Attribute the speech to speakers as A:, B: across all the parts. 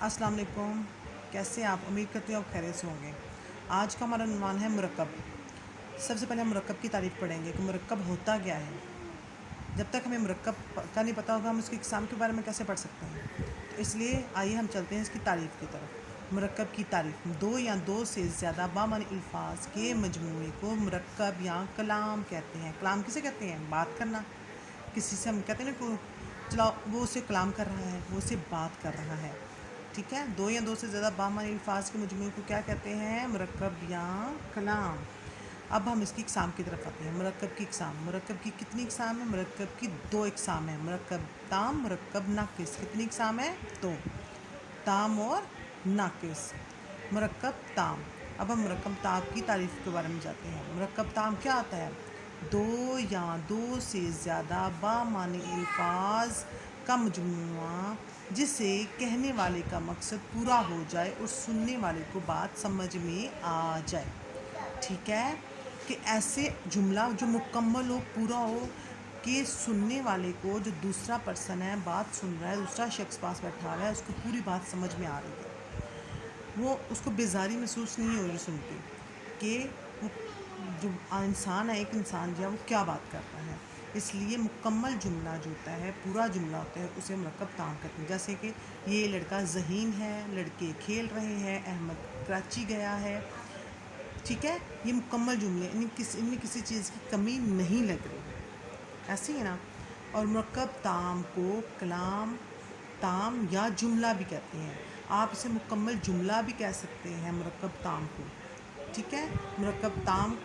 A: अस्सलाम वालेकुम। कैसे हैं आप? उम्मीद करती हूँ आप खैरियत से होंगे। आज का हमारा उन्वान है मुरक्कब। सबसे पहले हम मुरक्कब की तारीफ़ पढ़ेंगे कि मुरक्कब होता क्या है। जब तक हमें मुरक्कब का नहीं पता होगा हम उसकी इक़साम के बारे में कैसे पढ़ सकते हैं। तो इसलिए आइए हम चलते हैं इसकी तारीफ़ की तरफ। मुरक्कब की तारीफ़ दो या दो से ज़्यादा बामानी अल्फाज के मजमूए को मुरक्कब या कलाम कहते हैं। कलाम किसे कहते हैं? बात करना। किसी से हम कहते हैं ना को चलो वो उससे कलाम कर रहा है, वो उससे बात कर रहा है। ठीक है, दो या दो से ज़्यादा बामानी अल्फाज के मजमूए को क्या कहते हैं? मुरक्कब या कलाम। अब हम इसकी इक़साम की तरफ आते हैं। मुरक्कब की इक़साम। मुरक्कब की कितनी इक़साम है? मुरक्कब की दो इक़साम है, मुरक्कब ताम, मुरक्कब नाक़िस। कितनी इक़साम है? दो, ताम और नाक़िस। मुरक्कब ताम। अब हम मुरक्कब ताम की तारीफ़ के बारे में जाते हैं। मुरक्कब ताम क्या आता है? दो या दो से ज़्यादा बामानी अल्फाज का मजमूआ जिसे कहने वाले का मकसद पूरा हो जाए और सुनने वाले को बात समझ में आ जाए। ठीक है, कि ऐसे जुमला जो मुकम्मल हो, पूरा हो, कि सुनने वाले को, जो दूसरा पर्सन है बात सुन रहा है, दूसरा शख्स पास बैठा हुआ है, उसको पूरी बात समझ में आ रही है, वो उसको बेजारी महसूस नहीं हो रही सुन के कि वो जो इंसान है, एक इंसान जो है वो क्या बात कर रहा है। इसलिए मुकम्मल जुमला जो होता है, पूरा जुमला होता है, उसे मुरक्कब ताम कहते हैं। जैसे कि ये लड़का ज़हीन है, लड़के खेल रहे हैं, अहमद कराची गया है। ठीक है, ये मुकम्मल जुमले, इनमें किसी चीज़ की कमी नहीं लग रही, ऐसे ही ना। और मुरक्कब ताम को कलाम ताम या जुमला भी कहते हैं। आप इसे मुकम्मल जुमला भी कह सकते हैं मुरक्कब ताम को। ठीक है, मुरक्कब ताम,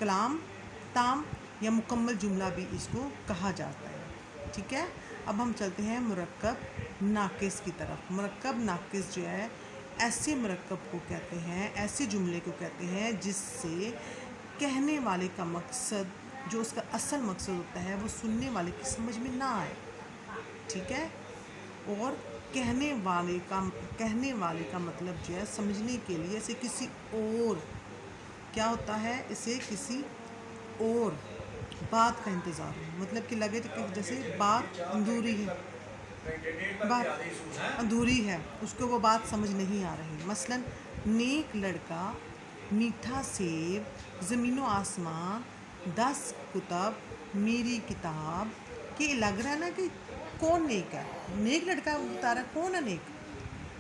A: कलाम ताम या मुकम्मल जुमला भी इसको कहा जाता है। ठीक है, अब हम चलते हैं मुरक्कब नाक़िस की तरफ। मुरक्कब नाक़िस जो है, ऐसे मुरक्कब को कहते हैं, ऐसे जुमले को कहते हैं जिससे कहने वाले का मकसद, जो उसका असल मकसद होता है, वो सुनने वाले की समझ में ना आए। ठीक है, और कहने वाले का मतलब जो है समझने के लिए इसे किसी और, क्या होता है, इसे किसी और बात का इंतज़ार हो, मतलब कि लगे तो कि जैसे बात अधूरी है, उसको वो बात समझ नहीं आ रही। मसलन नेक लड़का, मीठा सेब, ज़मीन व आसमां, 10 कुतब, मेरी किताब। कि लग रहा है ना कि कौन नेक है, नेक लड़का बता रहा है, कौन है नेक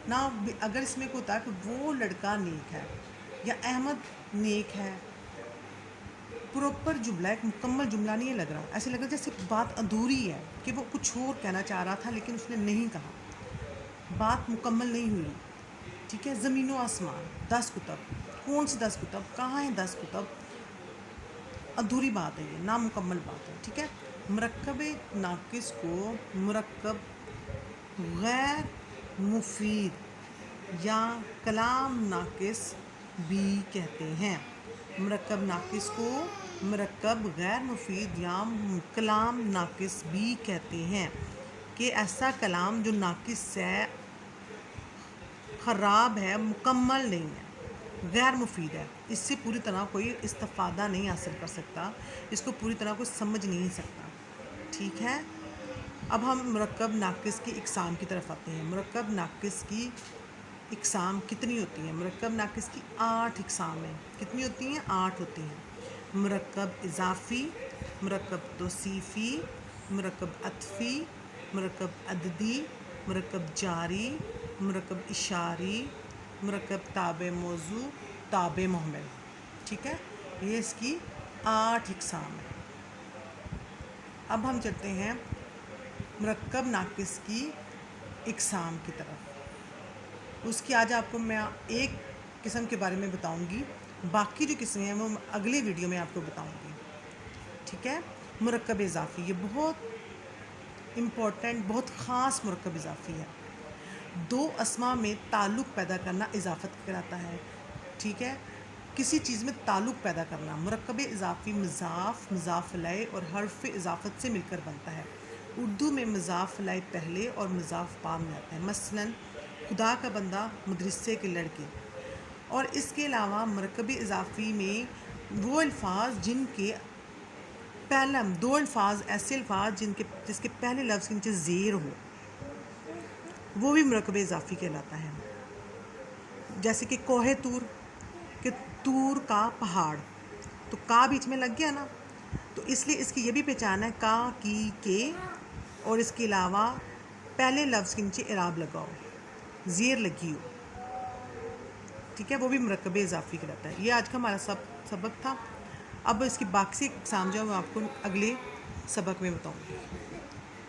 A: ना। अगर इसमें को होता कि वो लड़का नेक है या अहमद नेक है, प्रॉपर जुमला, एक मुकम्मल जुमला नहीं लग रहा, ऐसे लग रहा जैसे बात अधूरी है, कि वो कुछ और कहना चाह रहा था लेकिन उसने नहीं कहा, बात मुकम्मल नहीं हुई। ठीक है, ज़मीन व आसमान, 10 कुतब, कौन सी 10 कुतब, कहाँ है 10 कुतब, अधूरी बात है, ये नामुकम्मल बात है। ठीक है, मुरक्कब नाक़िस को मुरक्कब गैर मुफीद या कलाम नाक़िस भी कहते हैं। मुरक्कब नाक़िस को मुरक्कब गैर मुफीद या कलाम नाक़िस भी कहते हैं, कि ऐसा कलाम जो नाक़िस है, ख़राब है, मुकम्मल नहीं है, गैर मुफीद है, इससे पूरी तरह कोई इस्तिफ़ादा नहीं हासिल कर सकता, इसको पूरी तरह कोई समझ नहीं सकता। ठीक है, अब हम मुरक्कब नाक़िस की इक़साम की तरफ आते हैं। मुरक्कब नाक़िस की इक़साम कितनी होती हैं? मुरक्कब नाक़िस की 8 इक़साम हैं। कितनी होती हैं? 8 होती हैं। मुरक्कब इज़ाफ़ी, मुरक्कब तौसीफ़ी, मुरक्कब अत्फ़ी, मुरक्कब अददी, मुरक्कब जारी, मुरक्कब इशारी, मुरक्कब ताबे मौजू, ताबे मुहम्मल। ठीक है, ये इसकी 8 इक़साम है। अब हम चलते हैं मुरक्कब नाक़िस की इक़साम की तरफ। उसकी आज आपको मैं एक किस्म के बारे में बताऊंगी, बाकी जो किस्में हैं वो अगले वीडियो में आपको बताऊंगी। ठीक है, मुरक्कब इज़ाफ़ी, ये बहुत इम्पोर्टेंट, बहुत ख़ास मुरक्कब इज़ाफ़ी है। दो अस्मा में ताल्लुक़ पैदा करना इज़ाफ़त कहलाता है। ठीक है, किसी चीज़ में ताल्लुक़ पैदा करना। मुरक्कब इज़ाफ़ी मज़ाफ़, मुज़ाफ़ इलैह और हर्फ़ इज़ाफ़त से मिलकर बनता है। उर्दू में मुज़ाफ़ इलैह पहले और मुज़ाफ़ बाद में आता है। मसलन खुदा का बंदा, मदरसे के लड़के। और इसके अलावा मुरक्कब इज़ाफ़ी में वो अल्फाज जिनके पहला, दो अल्फाज, ऐसे अल्फाज जिसके पहले लफ्ज़ के नीचे ज़ेर हो, وہ بھی مرکب اضافی کہلاتا ہے. جیسے کہ کوہ طور، کہ طور کا پہاڑ، تو کا بیچ میں لگ گیا نا، تو اس لیے اس کی یہ بھی پہچان ہے کا کی کے، اور اس کے علاوہ پہلے لفظ کے نیچے اعراب لگاؤ، زیر لگی ہو. ٹھیک ہے، وہ بھی مرکب اضافی کہلاتا ہے. یہ آج کا ہمارا سبق تھا. اب اس کی باقی اقسام جو ہے میں آپ کو اگلے سبق میں بتاؤں گی.